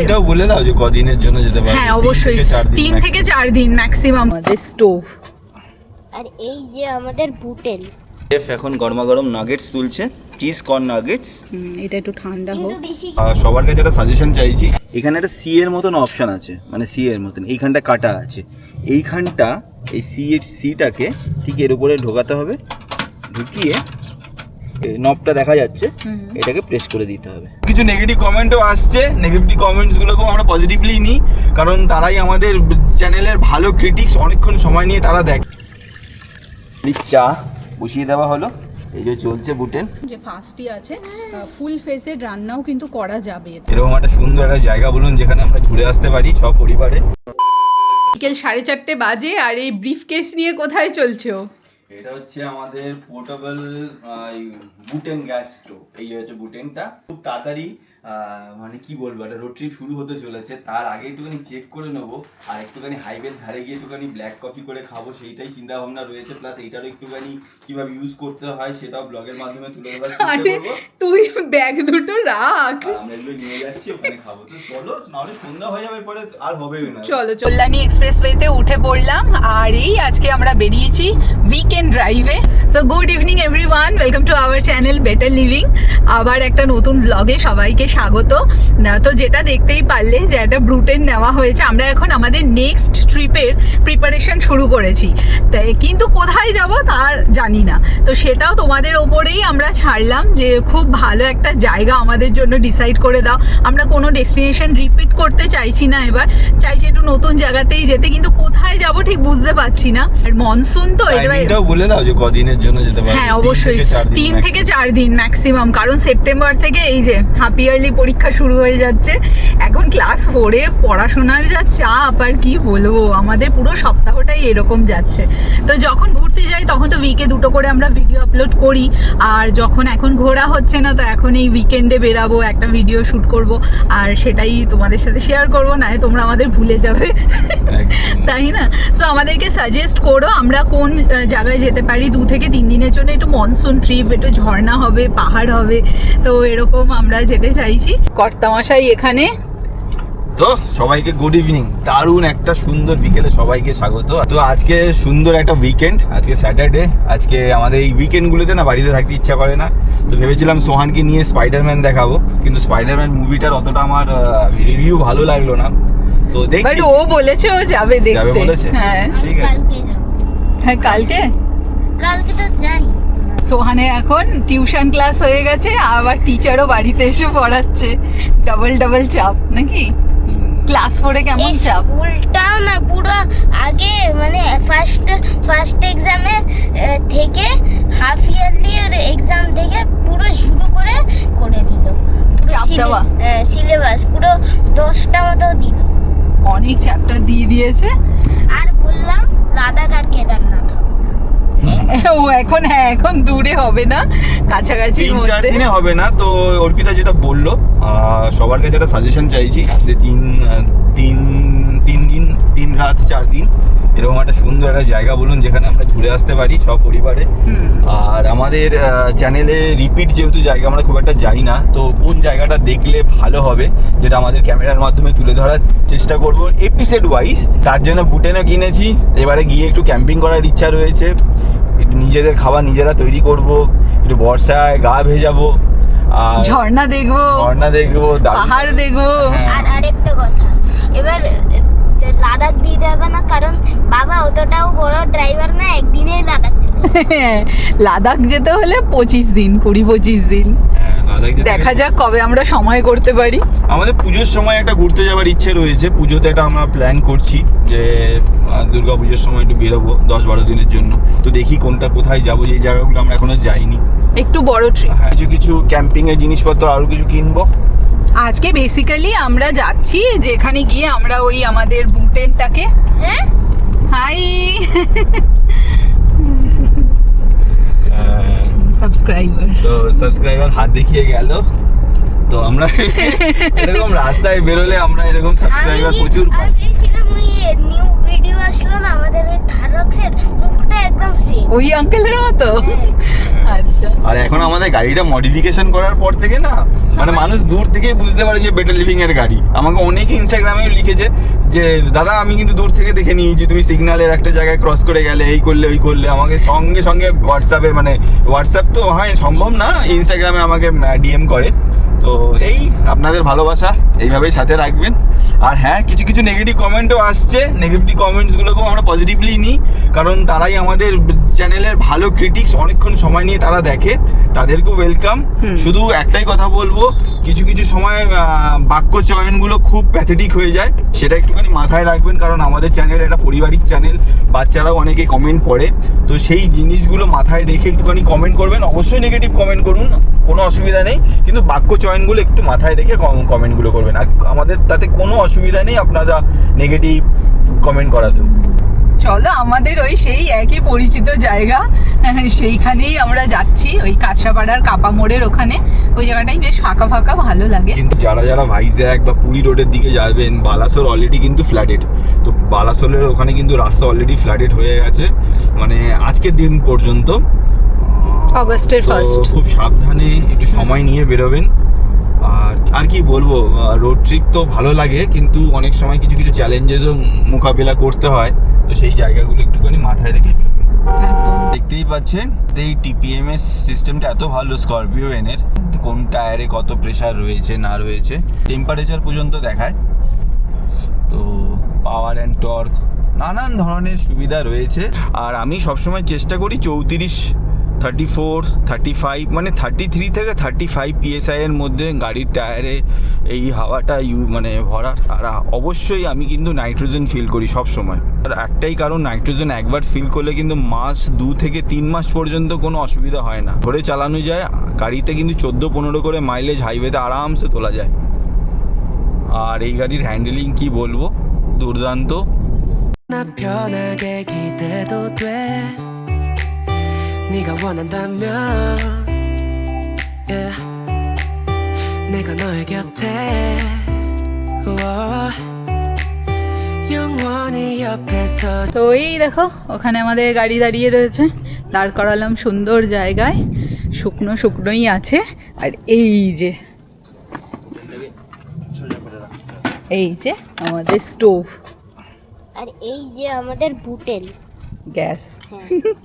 এটাও বলে দাও যে কদিনের জন্য যেতে পারবে। হ্যাঁ অবশ্যই 3 থেকে 4 দিন ম্যাক্সিমাম। আমাদের স্টোভ আর এই যে আমাদের বুটেন, শেফ এখন গরমা গরম নাগেটস তুলছে, চিজ কর্ন নাগেটস। এটা একটু ঠান্ডা হোক। সবার কাছে একটা সাজেশন চাইছি, এখানে একটা সি এর মতন অপশন আছে, মানে সি এর মতন এইখানটা কাটা আছে, এইখানটা এই সিটাকে ঠিক এর উপরে ঢোকাতে হবে, ঢুকিয়ে নবটা দেখা যাচ্ছে এটাকে প্রেস করে দিতে হবে। কিছু নেগেটিভ কমেন্টও আসছে, নেগেটিভ কমেন্টসগুলোকেও আমরা পজিটিভলি নিই, কারণ তারাই আমাদের চ্যানেলের ভালো ক্রিটিক্স, অনেকক্ষণ সময় নিয়ে তারা দেখে। চা বসিয়ে দেওয়া হলো, এই যে চলছে বুটেন যে ফাস্টই আছে, ফুল ফেসেড রান্নাও কিন্তু করা যাবে। এরকম একটা সুন্দর একটা জায়গা বলুন যেখানে আমরা ঘুরে আসতে পারি সব পরিবারে। বিকেল 4:30 বাজে আর এই ব্রিফকেস নিয়ে কোথায় চলছো? এটা হচ্ছে আমাদের পোর্টেবল বুটেন গ্যাস স্টোভ। এই হচ্ছে বুটেনটা, খুব তাড়াতাড়ি মানে কি বলবো, একটা রোড ট্রিপ শুরু হতে চলেছে, তার আগে একটুখানি চেক করে নেবো আর একটুখানি হাইওয়ের ধারে গিয়ে একটুখানি ব্ল্যাক কফি করে খাবো, সেইটাই চিন্তা ভাবনা রয়েছে। প্লাস এইটারও একটুখানি কিভাবে ইউজ করতে হয় সেটাও ব্লগের মাধ্যমে তুলে ধরার চেষ্টা করবো। তুই ব্যাগ দুটো রাখ, আমরা এগুলো নিয়ে যাচ্ছি, ওখানে খাবো। তো চলো, নাহলে সন্ধ্যা হয়ে যাবে, পরে আর হবেই না। চলো কল্যাণী এক্সপ্রেসওয়েতে উঠে পড়লাম আর এই আজকে আমরা বেরিয়েছি উইকেন্ড ড্রাইভে। So good evening everyone, welcome to our channel better living. আবার একটা নতুন ব্লগে সবাইকে স্বাগত। তো যেটা দেখতেই পারলে যে একটা ব্রুটেন নেওয়া হয়েছে, আমরা এখন আমাদের নেক্সট ট্রিপের প্রিপারেশন শুরু করেছি, তাই কিন্তু কোথায় যাব তার জানি না। তো সেটাও তোমাদের ওপরেই আমরা ছাড়লাম যে খুব ভালো একটা জায়গা আমাদের জন্য ডিসাইড করে দাও। আমরা কোনো ডেস্টিনেশন রিপিট করতে চাইছি না, এবার চাইছি একটু নতুন জায়গাতেই যেতে, কিন্তু কোথায় যাব ঠিক বুঝতে পারছি না। আর মনসুন তো এটাও বলে দাও যে কদিনের জন্য যেতে পারবে। হ্যাঁ অবশ্যই 3 থেকে 4 দিন ম্যাক্সিমাম, কারণ সেপ্টেম্বর থেকে এই যে হাফ ইয়ারলি পরীক্ষা শুরু হয়ে যাচ্ছে। এখন ক্লাস 4-এ পড়াশোনার যা চাপ, আর কি বলবো, আমাদের পুরো সপ্তাহটাই এরকম যাচ্ছে। তো যখন ঘুরতে যাই তখন তো উইকে 2টো করে আমরা ভিডিও আপলোড করি, আর যখন এখন ঘোরা হচ্ছে না তো এখন এই উইকেন্ডে বেরাবো, একটা ভিডিও শ্যুট করব আর সেটাই তোমাদের সাথে শেয়ার করবো, না তোমরা আমাদের ভুলে যাবে তাই না? সো আমাদেরকে সাজেস্ট করো আমরা কোন জায়গায় যেতে পারি 2 থেকে 3 দিনের জন্য, একটু মনসুন ট্রিপ, একটু ঝর্ণা হবে, পাহাড় হবে, তো এরকম আমরা যেতে চাইছি। কর্তামশাই এখানে। তো সবাইকে গুড ইভিনিং, দারুণ একটা সুন্দর বিকেলে সবাইকে স্বাগত। তো আজকে সুন্দর একটা উইকেন্ড, আজকে স্যাটারডে। আজকে আমাদের এই উইকেন্ডগুলোতে না বাড়িতে থাকতে ইচ্ছা করে না, তো ভেবেছিলাম সোহানকে নিয়ে স্পাইডারম্যান দেখাবো, কিন্তু স্পাইডারম্যান মুভিটার অতটা আমার রিভিউ ভালো লাগলো না, তো দেখছি। ও বলেছে ও যাবে দেখতে। হ্যাঁ ঠিক আছে, হ্যাঁ কালকে তো যাই। সোহানের এখন টিউশন ক্লাস হয়ে গেছে, আবার টিচারও বাড়িতে এসে পড়াচ্ছে, ডাবল চাপ নাকি? ক্লাস 4-এ কেমন চাপ? স্কুলটাও না পুরো আগে মানে ফার্স্ট এক্সামে থেকে হাফ ইয়ারলি এক্সাম থেকে পুরো শুরু করে দিল চাপ দেওয়া। সিলেবাস পুরো 10টা মতো দিল, অনেক চ্যাপ্টার দিয়ে দিয়েছে। আর বললাম লাদাখ আর কেদারনাথ ও এখন এখন দূরে হবে না, কাছাকাছির 3-4 মধ্যে দিনে হবে না। তো অর্পিতা যেটা বললো, সবার কাছে একটা সাজেশন চাইছি যে 3 রাত 4 দিন এরকম একটা সুন্দর একটা জায়গা বলুন যেখানে আমরা ঘুরে আসতে পারি সব পরিবারে। আর আমাদের চ্যানেলে রিপিট যেহেতু জায়গা আমরা খুব একটা জানি না, তো কোন জায়গাটা দেখলে ভালো হবে যেটা আমাদের ক্যামেরার মাধ্যমে তুলে ধরার চেষ্টা করব এপিসোড ওয়াইজ। তার জন্য বুটেনও কিনেছি, এবারে গিয়ে একটু ক্যাম্পিং করার ইচ্ছা রয়েছে, একটু নিজেদের খাবার নিজেরা তৈরি করব, একটু বর্ষায় গা ভেজাবো, আর ঝর্ণা দেখবো, পাহাড় দেখবো। আর আরেকটা কথা, এবার লাদাখ দিয়ে দেবে না, কারণ বাবা অতটাও বড় ড্রাইভার না, একদিনেই লাদাখ চলে লাদাখ যেতে হলে 25 দিন 20-25 দিন, দেখা যাক কবে আমরা সময় করতে পারি। আমাদের পুজোর সময় একটা ঘুরতে যাওয়ার ইচ্ছে রয়েছে, পুজোতে এটা আমরা প্ল্যান করছি যে দুর্গা পুজোর সময় একটু বেরোবো 10-12 দিনের জন্য। তো দেখি কোনটা কোথায় যাবো, যে জায়গাগুলো আমরা এখনো যাইনি, একটু বড় ট্রিপ। হ্যাঁ, কিছু ক্যাম্পিং এর জিনিসপত্র আরো কিছু কিনবো। আজকে বেসিক্যালি আমরা যাচ্ছি যেখানে গিয়ে আমরা ওই আমাদের বুটেনটাকে, হ্যাঁ হাই সাবস্ক্রাইবার হাত দেখিয়ে গেল। তো আমরা এরকম রাস্তায় বেরোলে আমরা এরকম সাবস্ক্রাইবার প্রচুর পাই। ভেবেছিলাম ওই নিউ ভিডিও আসলো না আমাদের ওই থারক্সের মুখটা একদম সেম। ওই আঙ্কেলের মতো? আচ্ছা। আর এখন আমাদের গাড়িটা মডিফিকেশন করার পর থেকে না মানে মানুষ দূর থেকেই বুঝতে পারে যে বেটার লিভিং এর গাড়ি। আমাকে অনেকে ইনস্টাগ্রামে লিখেছে যে দাদা আমি কিন্তু দূর থেকে দেখে নিয়েছি, তুমি সিগন্যালের একটা জায়গায় ক্রস করে গেলে, এই করলে ওই করলে। আমাকে সঙ্গে সঙ্গে হোয়াটসঅ্যাপে, মানে হোয়াটসঅ্যাপ তো হয় সম্ভব না, ইনস্টাগ্রামে আমাকে ডিএম করে। তো এই আপনাদের ভালোবাসা এইভাবেই সাথে রাখবেন। আর হ্যাঁ, কিছু কিছু নেগেটিভ কমেন্টও আসছে, নেগেটিভ কমেন্টসগুলোকেও আমরা পজিটিভলি নিই, কারণ তারাই আমাদের চ্যানেলের ভালো ক্রিটিক্স, অনেকক্ষণ সময় নিয়ে তারা দেখে, তাদেরকেও ওয়েলকাম। শুধু একটাই কথা বলবো, কিছু কিছু সময় বাক্য চয়নগুলো খুব প্যাথেটিক হয়ে যায়, সেটা একটুখানি মাথায় রাখবেন, কারণ আমাদের চ্যানেল একটা পারিবারিক চ্যানেল, বাচ্চারাও অনেকে কমেন্ট করে, তো সেই জিনিসগুলো মাথায় রেখে একটুখানি কমেন্ট করবেন। অবশ্যই নেগেটিভ কমেন্ট করুন, কোনো অসুবিধা নেই, কিন্তু বাক্য চয়নগুলো একটু মাথায় রেখে কমেন্টগুলো করবেন। আর আমাদের তাতে কোনো অসুবিধা নেই আপনারা নেগেটিভ কমেন্ট করাতেও। চলো আমাদের ওই সেই একই পরিচিত জায়গা, সেইখানেই আমরা যাচ্ছি, ওই কাঁচরাপাড়ার কাপা মোড়ের ওখানে। ওই জায়গাটাই বেশ ফাঁকা ফাঁকা, ভালো লাগে। কিন্তু যারা যারা ভাইজ্যাক বা পুরী রোডের দিকে যাবেন, বালাসোর অলরেডি কিন্তু ফ্ল্যাটেড। তো বালাসোরের ওখানে কিন্তু রাস্তা অলরেডি ফ্ল্যাটেড হয়ে গেছে, মানে আজকের দিন পর্যন্ত, অগস্টের তো ফার্স্ট। খুব সাবধানে একটু সময় নিয়ে বেরোবেন। আর কি বলবো, রোড ট্রিপ তো ভালো লাগে, কিন্তু অনেক সময় কিছু কিছু চ্যালেঞ্জেসও মোকাবিলা করতে হয়, তো সেই জায়গাগুলো একটুখানি মাথায় রেখে বেরোবেন। দেখতেই পাচ্ছেন এই টিপিএমএস সিস্টেমটা এত ভালো স্করপিও এনের, কোন টায়ারে কত প্রেসার রয়েছে না রয়েছে, টেম্পারেচার পর্যন্ত দেখায়। তো পাওয়ার অ্যান্ড টর্ক নানান ধরনের সুবিধা রয়েছে। আর আমি সবসময় চেষ্টা করি 34, 34, 35, মানে 33 থেকে 35 PSI এর মধ্যে গাড়ির টায়ারে এই হাওয়াটা মানে ভরার। আর অবশ্যই আমি কিন্তু নাইট্রোজেন ফিল করি সব সময়। আর একটাই কারণ, নাইট্রোজেন একবার ফিল করলে কিন্তু মাস 2 থেকে 3 মাস পর্যন্ত কোনো অসুবিধা হয় না, ধরে চালানো যায়। গাড়িতে কিন্তু 14-15 করে মাইলেজ হাইওয়েতে আরামসে তোলা যায়। আর এই গাড়ির হ্যান্ডেলিং কি বলবো, দুর্দান্ত। 나 편하게 기대도 돼 네가 원한다면 yeah. 내가 너의 곁에 영원히 옆에서 তো এই দেখো ওখানে আমাদের গাড়ি দাঁড়িয়ে রয়েছে, দাঁড় করালাম সুন্দর জায়গায়, শুকনো শুকনোই আছে। আর এই যে আমাদের স্টোভ, আর এই যে আমাদের বুটেল গ্যাস,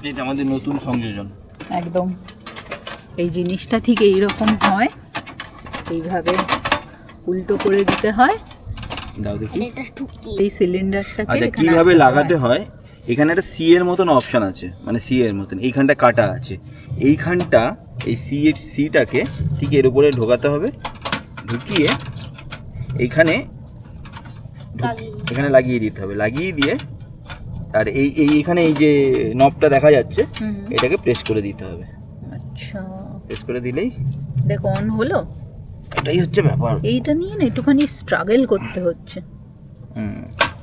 এটা আমাদের নতুন সংযোজন। একদম এই জিনিসটা ঠিক এইরকম হয়, এইভাবে উল্টো করে দিতে হয়। দাও দেখি এটা ঠুকি। এই সিলিন্ডারটাকে আচ্ছা, এখানে কিভাবে আনতে লাগাতে হয়। হয়, এখানে একটা সি এর মতন অপশন আছে, মানে সি এর মতন এইখানটা কাটা আছে, এইখানটা এই সিটাকে ঠিক এর উপরে ঢোকাতে হবে, ঢুকিয়ে এখানে লাগিয়ে দিতে হবে, লাগিয়ে দিয়ে আর এইখানে এই যে নবটা দেখা যাচ্ছে, এটাকে প্রেস করে দিতে হবে। আচ্ছা, প্রেস করে দিলেই দেখো অন হলো। এটাই হচ্ছে ব্যাপার। এইটা নিয়ে না একটুখানি স্ট্রাগল করতে হচ্ছে,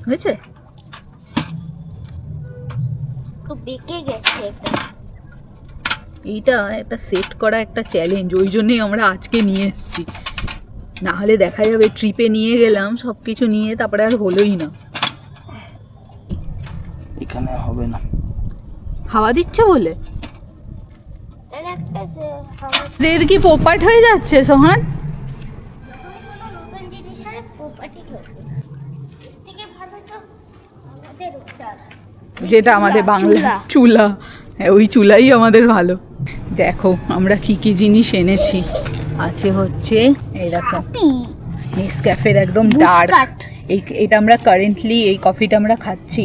হয়েছে তো বেঁকে গেছে এটা। এইটা একটা সেট করা একটা চ্যালেঞ্জ, ওই জন্যই আমরা আজকে নিয়ে এসেছি। না হলে দেখা যাবে ট্রিপে নিয়ে গেলাম সব কিছু নিয়ে, তারপরে আর হলোই না। এখানে হবে না, হাওয়া দিচ্ছে বলে এর একটা দের কি পোপাট হয়ে যাচ্ছে সোহান? নতুন জিনিসের প্রপার্টি হবে থেকে ভালো তো আমাদের ওটা, যেটা আমাদের বাংলা চুলা। চুলা, হ্যাঁ ওই চুলাই আমাদের ভালো। দেখো আমরা কি কি জিনিস এনেছি, আছে হচ্ছে এই দেখো নেসক্যাফের একদম ডার্ক, এটা আমরা কারেন্টলি এই কফিটা আমরা খাচ্ছি,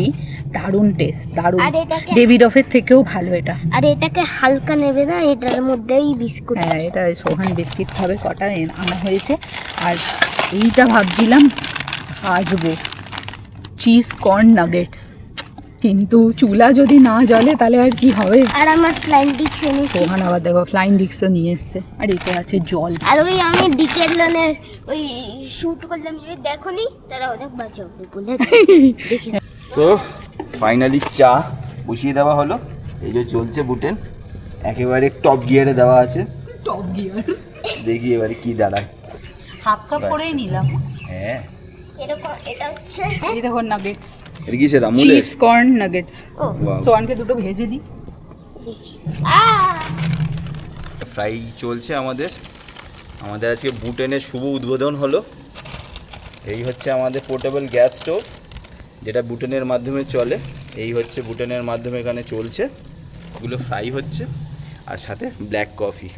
দারুণ টেস্ট, দারুণ। আর এটাকে ডেভিডফের থেকেও ভালো এটা। আর এটাকে হালকা নেবে না, এটার মধ্যেই বিস্কুট হ্যাঁ আছে। এটা সোহান বিস্কিট খাবে, কটা আনা হয়েছে। আর এইটা ভাবছিলাম আসবো, চিজ কর্ন নাগেটস, কিন্তু চুলা যদি না জ্বলে তাহলে আর কি হবে। আর আমার ফ্লাইং ডিক্স এনেছি। সোহান আবার দেখো ফ্লাইং ডিক্সও নিয়ে এসছে। আর এতে আছে জল। আর ওই আমি ডিকেটলনের ওই শুট করলাম, যদি দেখোনি তারা অনেক বাঁচা হবে বলে দেখি। তো ফাইনালি চা বসিয়ে দেওয়া হলো, এই যে চলছে বুটেন, একেবারে টপ গিয়ারে দেওয়া আছে। টপ গিয়ার দেখি এবারে কি দাঁড়ায়। হাফ কাপ করেই নিলাম। হ্যাঁ এরকম এটা হচ্ছে এই দেখো নাগেটস, এটা কিসের আমুলের? Cheese corn nuggets. ও Wow. সোয়ানকে দুটো ভেজে দিই। ফ্রাই চলছে আমাদের আজকে বুটেনের শুভ উদ্বোধন হলো। এই হচ্ছে আমাদের পোর্টেবল গ্যাস স্টোভ, যেটা বুটেনের মাধ্যমে চলে। এই হচ্ছে বুটেনের মাধ্যমে এখানে চলছে, এগুলো ফ্রাই হচ্ছে, আর সাথে ব্ল্যাক কফি।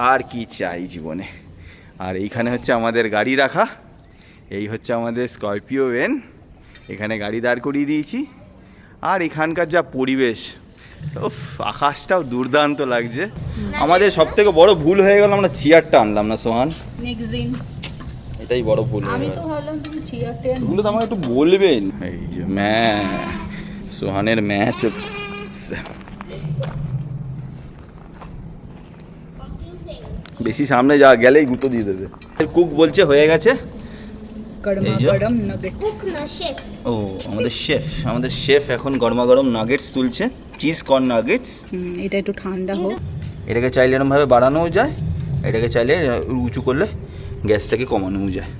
আর কি চাই জীবনে। আর এইখানে হচ্ছে আমাদের গাড়ি রাখা, এই হচ্ছে আমাদের স্করপিও ভ্যান, এখানে গাড়ি দাঁড় করিয়ে দিয়েছি। আর এখানকার যা পরিবেশ, উফ, আকাশটাও দুর্দান্ত লাগছে। আমাদের সব থেকে বড় ভুল হয়ে গেল, আমরা চেয়ারটা আনলাম না সোহান, নেক্সট দিন এটাই বড় ভুল হয়ে আমি গেল। তো ভাবলাম তুমি চেয়ারটা এগুলো তো আমাকে একটু বলবেন। এই যে সোহানের ম্যাচ বেশি সামনে যা গেলেই গুঁতো দিয়ে দেবে। কুক বলছে হয়ে গেছে। গরমা এই যে। গরম নাগেটস। কুক না শেফ। ও আমাদের শেফ এখন গরমা গরম নাগেটস তুলছে, চিজ কর্ন নাগেটস। এটা একটু ঠান্ডা হোক। এটাকে চাইলে এরকমভাবে বাড়ানোও যায়, এটাকে চাইলে উঁচু করলে গ্যাসটাকে কমানোও যায়।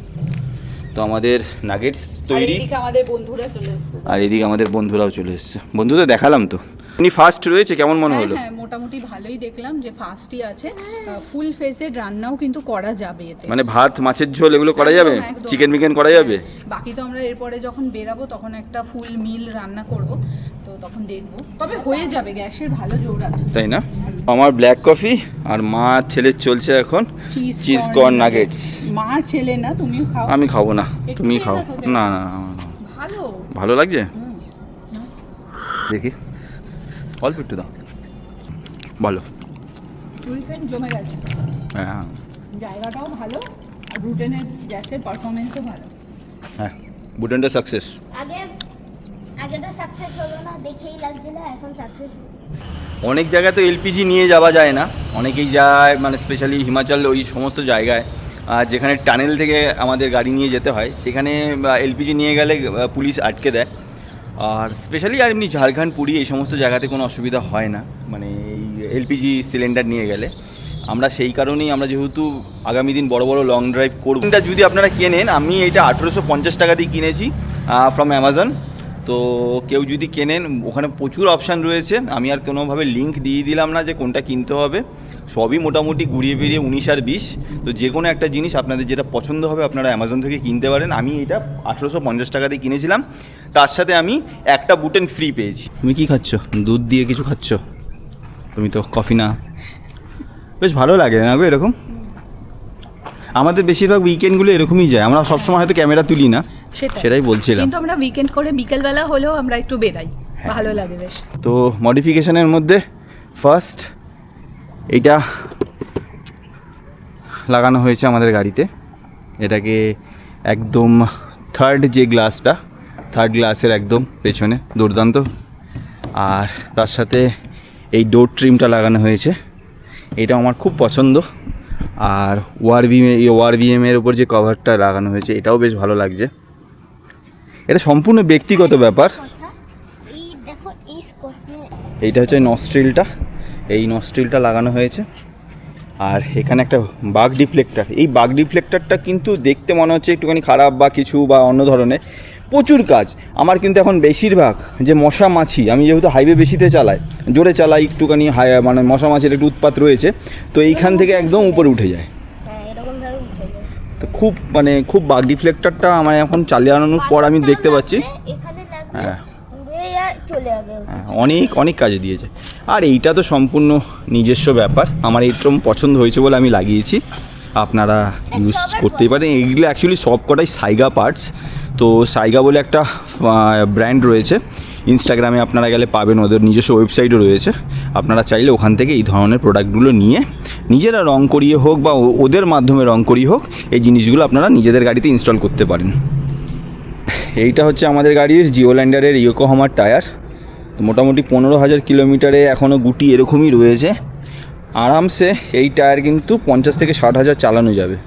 তো আমাদের নাগেটস তৈরি, এদিকে আমাদের বন্ধুরা চলে আসছে। আর এদিকে আমাদের বন্ধুরাও চলে এসছে। বন্ধুদের দেখালাম তো, উনি ফার্স্ট রয়েছে, কেমন মনে হলো? হ্যাঁ মোটামুটি ভালোই দেখলাম যে ফাস্টই আছে। ফুল ফেজের রান্নাও কিন্তু করা যাবে এতে। মানে ভাত, মাছের ঝোল এগুলো করা যাবে, একদম, একদম। চিকেন মিকেন করা যাবে। বাকি তো আমরা এরপরে যখন বেরাবো তখন একটা ফুল মিল রান্না করব, তো তখন দেখবো। তবে হয়ে যাবে, গ্যাসের ভালো জোর আছে। তাই না? আমার ব্ল্যাক কফি আর মা ছেলের চলছে এখন চিজ কর্ন নাগেটস। মার ছেলে না, তুমিও খাও। আমি খাবো না, একটু তুমি খেয়ে খাও। দেখো, না না না, ভালো। ভালো লাগছে, দেখি অল্প একটু দাও। ভালো, উইকেন্ড জমে গেছে, হ্যাঁ জায়গাটাও ভালো, আর ব্রুটেনের গ্যাসের পারফরমেন্সও ভালো। হ্যাঁ, বুটেনটা সাকসেস। আগে তো সাকসেস হলো না, দেখেই লাগছিল, এখন সাকসেস। অনেক জায়গায় তো এলপিজি নিয়ে যাওয়া যায় না, অনেকেই যায়, মানে স্পেশালি হিমাচল ওই সমস্ত জায়গায় যেখানে টানেল থেকে আমাদের গাড়ি নিয়ে যেতে হয়, সেখানে এলপিজি নিয়ে গেলে পুলিশ আটকে দেয়। আর স্পেশালি আর এমনি ঝাড়খণ্ড, পুরী এই সমস্ত জায়গাতে কোনো অসুবিধা হয় না, মানে এই এলপিজি সিলিন্ডার নিয়ে গেলে। আমরা সেই কারণেই, আমরা যেহেতু আগামী দিন বড় বড় লং ড্রাইভ করব, এটা যদি আপনারা কেনেন, আমি এটা 1850 টাকা দিয়ে কিনেছি ফ্রম অ্যামাজন। তো কেউ যদি কেনেন, ওখানে প্রচুর অপশান রয়েছে, আমি আর কোনোভাবে লিঙ্ক দিয়ে দিলাম না যে কোনটা কিনতে হবে, সবই মোটামুটি ঘুরিয়ে বেরিয়ে 19 আর 20। তো যে কোনো একটা জিনিস আপনাদের যেটা পছন্দ হবে আপনারা অ্যামাজন থেকে কিনতে পারেন। আমি এটা 1850 টাকা দিয়ে কিনেছিলাম, তার সাথে আমি একটা বুটেন ফ্রি পেয়েছি। তুমি কি খাচ্ছ? দুধ দিয়ে কিছু খাচ্ছ? তুমি তো কফি না, বেশ ভালো লাগে না গো এরকম। আমাদের বেশিরভাগ উইকেন্ডগুলো এরকমই যায়, আমরা সবসময় হয়তো ক্যামেরা তুলি না, সেটাই বলছিলাম। কিন্তু আমরা উইকেন্ড করে বিকেলবেলা হলেও আমরা একটু বেরাই, ভালো লাগে বেশ। তো মডিফিকেশনের মধ্যে ফার্স্ট এইটা লাগানো হয়েছে আমাদের গাড়িতে, এটাকে একদম থার্ড গ্লাসের একদম পেছনে, দুর্দান্ত। আর তার সাথে এই ডোর ট্রিমটা লাগানো হয়েছে, এটা আমার খুব পছন্দ। আর ওয়ারভিএমের উপর যে কভারটা লাগানো হয়েছে, এটাও বেশ ভালো লাগছে। এটা সম্পূর্ণ ব্যক্তিগত ব্যাপার। এই দেখো এই স্কর্পিও, এইটা হচ্ছে এই নস্ট্রিলটা লাগানো হয়েছে। আর এখানে একটা বাগ ডিফ্লেক্টর, এই বাগ ডিফ্লেক্টরটা কিন্তু দেখতে মনে হচ্ছে একটুখানি খারাপ বা কিছু বা অন্য ধরনের, প্রচুর কাজ। আমার কিন্তু এখন বেশিরভাগ যে মশা মাছি, আমি যেহেতু হাইওয়ে বেশিতে চালাই, জোরে চালাই, একটুখানি মানে মশা মাছির একটু উৎপাত রয়েছে, তো এইখান থেকে একদম উপরে উঠে যায়। হ্যাঁ এরকম ভাবে উঠে যায়। তো খুব বাগ ডিফ্লেক্টরটা আমার এখন চালানোর পর আমি দেখতে পাচ্ছি, এখানে লাগবে, হ্যাঁ উড়ে চলে যাবে। হ্যাঁ, অনেক কাজে দিয়েছে। আর এইটা তো সম্পূর্ণ নিজস্ব ব্যাপার, আমার এইরকম পছন্দ হয়েছে বলে আমি লাগিয়েছি, আপনারা ইউজ করতেই পারেন। এইগুলো অ্যাকচুয়ালি সব কটাই সাইগা পার্টস। তো সাইগা বলে একটা ব্র্যান্ড রয়েছে, ইনস্টাগ্রামে আপনারা গেলে পাবেন, ওদের নিজস্ব ওয়েবসাইটও রয়েছে। আপনারা চাইলে ওখান থেকে এই ধরনের প্রোডাক্টগুলো নিয়ে নিজেরা রং করিয়ে হোক বা ওদের মাধ্যমে রং করিয়ে হোক, এই জিনিসগুলো আপনারা নিজেদের গাড়িতে ইনস্টল করতে পারেন। এইটা হচ্ছে আমাদের গাড়ির জিওল্যান্ডারের ইয়োকোহামার টায়ার, মোটামুটি 15,000 কিলোমিটারে এখনও গুটি এরকমই রয়েছে। আরামসে এই টায়ার কিন্তু 50 থেকে 60,000 চালানো যাবে,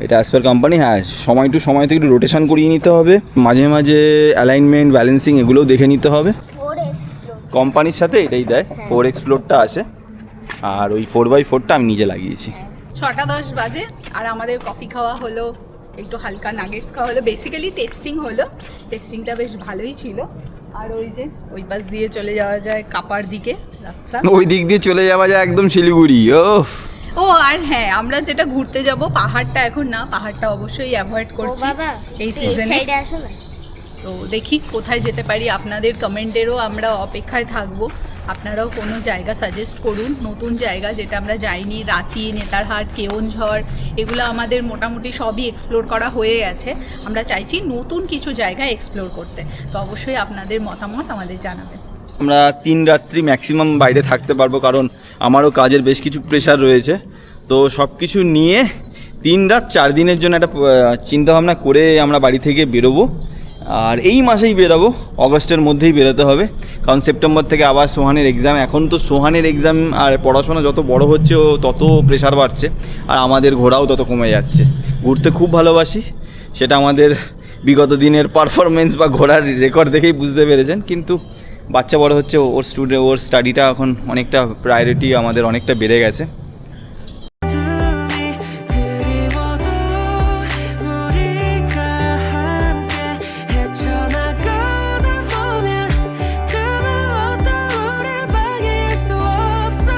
এটা অ্যাজ পার কোম্পানি। হ্যাঁ, সময় টু সময় থেকে একটু রোটেশন করিয়ে নিতে হবে, মাঝে মাঝে অ্যালাইনমেন্ট ব্যালেন্সিং এগুলোও দেখে নিতে হবে। কোম্পানির সাথে এটাই দেয়, 4 এক্সপ্লোরটা আছে, আর ওই 4x4টা আমি নিজে লাগিয়েছি। 6:10 বাজে আর আমাদের কফি খাওয়া হলো একটু হালকা নাগেটস খাওয়া হলো, বেসিক্যালি টেস্টিং হলো, টেস্টিংটা বেশ ভালোই ছিল। আর ওই যে ওই পাশ দিয়ে চলে যাওয়া যায় কাপার দিকে রাস্তা, ওই দিক দিয়ে চলে যাওয়া যায় একদম শিলিগুড়ি। ও আর হ্যাঁ, আমরা যেটা ঘুরতে যাব পাহাড়টা এখন না, পাহাড়টা অবশ্যই অ্যাভয়েড ও করছি বাবা এই তুই সিজনে। সাইডে আসো না। তো দেখি কোথায় যেতে পারি, আপনাদের কমেন্টেরও আমরা অপেক্ষায় থাকবো। আপনারাও কোনো জায়গা সাজেস্ট করুন, নতুন জায়গা যেটা আমরা যাইনি। রাঁচি, নেতারহাট, কেওনঝড় এগুলো আমাদের মোটামুটি সবই এক্সপ্লোর করা হয়ে গেছে। আমরা চাইছি নতুন কিছু জায়গা এক্সপ্লোর করতে। তো অবশ্যই আপনাদের মতামত আমাদের জানাবেন। আমরা 3 রাত্রি ম্যাক্সিমাম বাইরে থাকতে পারবো, কারণ আমারও কাজের বেশ কিছু প্রেশার রয়েছে। তো সব কিছু নিয়ে 3 রাত 4 দিনের জন্য একটা চিন্তাভাবনা করে আমরা বাড়ি থেকে বেরোবো। আর এই মাসেই বেরোবো, অগস্টের মধ্যেই বেরোতে হবে, কারণ সেপ্টেম্বর থেকে আবার সোহানের এক্সাম। এখন তো সোহানের এক্সাম আর পড়াশোনা যত বড় হচ্ছে ও তত প্রেশার বাড়ছে, আর আমাদের ঘোরাও তত কমে যাচ্ছে। ঘুরতে খুব ভালোবাসি, সেটা আমাদের বিগত দিনের পারফরমেন্স বা ঘোরার রেকর্ড দেখেই বুঝতে পেরেছেন। কিন্তু বাচ্চা বড় হচ্ছে, ওর স্টাডিটা এখন অনেকটা প্রায়োরিটি আমাদের অনেকটা বেড়ে গেছে। 드리워도 우리가 함께 헤쳐나가다 보면 그 무엇도 우릴 방해할 수 없어.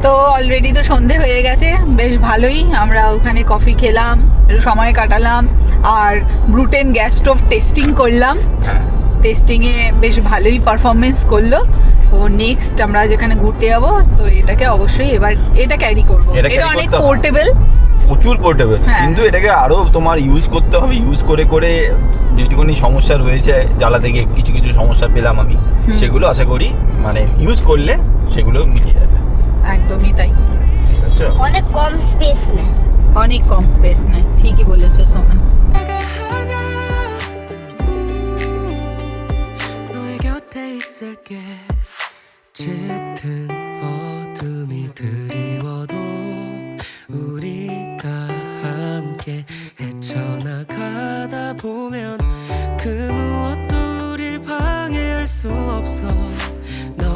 তো অলরেডি তো সন্ধে হয়ে গেছে, বেশ ভালোই আমরা ওখানে কফি খেলাম, একটু সময় কাটালাম, আর ব্রুটেন গ্যাস স্টোভ টেস্টিং করলাম। টেস্টিংয়ে বেশ ভালোই পারফরমেন্স করলো। তো নেক্সট আমরা যেখানে ঘুরতে যাবো, তো এটাকে অবশ্যই এবার এটা ক্যারি করবো। এটা এটা carry অনেক করতে হবে। পোর্টেবল, প্রচুর পোর্টেবল, হ্যাঁ। কিন্তু এটাকে আরও তোমার ইউজ করতে হবে। ইউজ করে করে যেটুকুনি সমস্যা রয়েছে, জ্বালা থেকে কিছু কিছু সমস্যা পেলাম আমি, সেগুলো আশা করি মানে ইউজ করলে সেগুলো মিটিয়ে যাবে। একদমই তাই। ঠিক আছে, অনেক কম স্পেস নেয়। অনেক কম স্পেস নেই, ঠিকই বলেছো সোহান। 내가 하나 너의 곁에 있을게. 짙은 어둠이 드리워도 우리가 함께 헤쳐나가다 보면 그 무엇도 우릴 방해할 수 없어. 너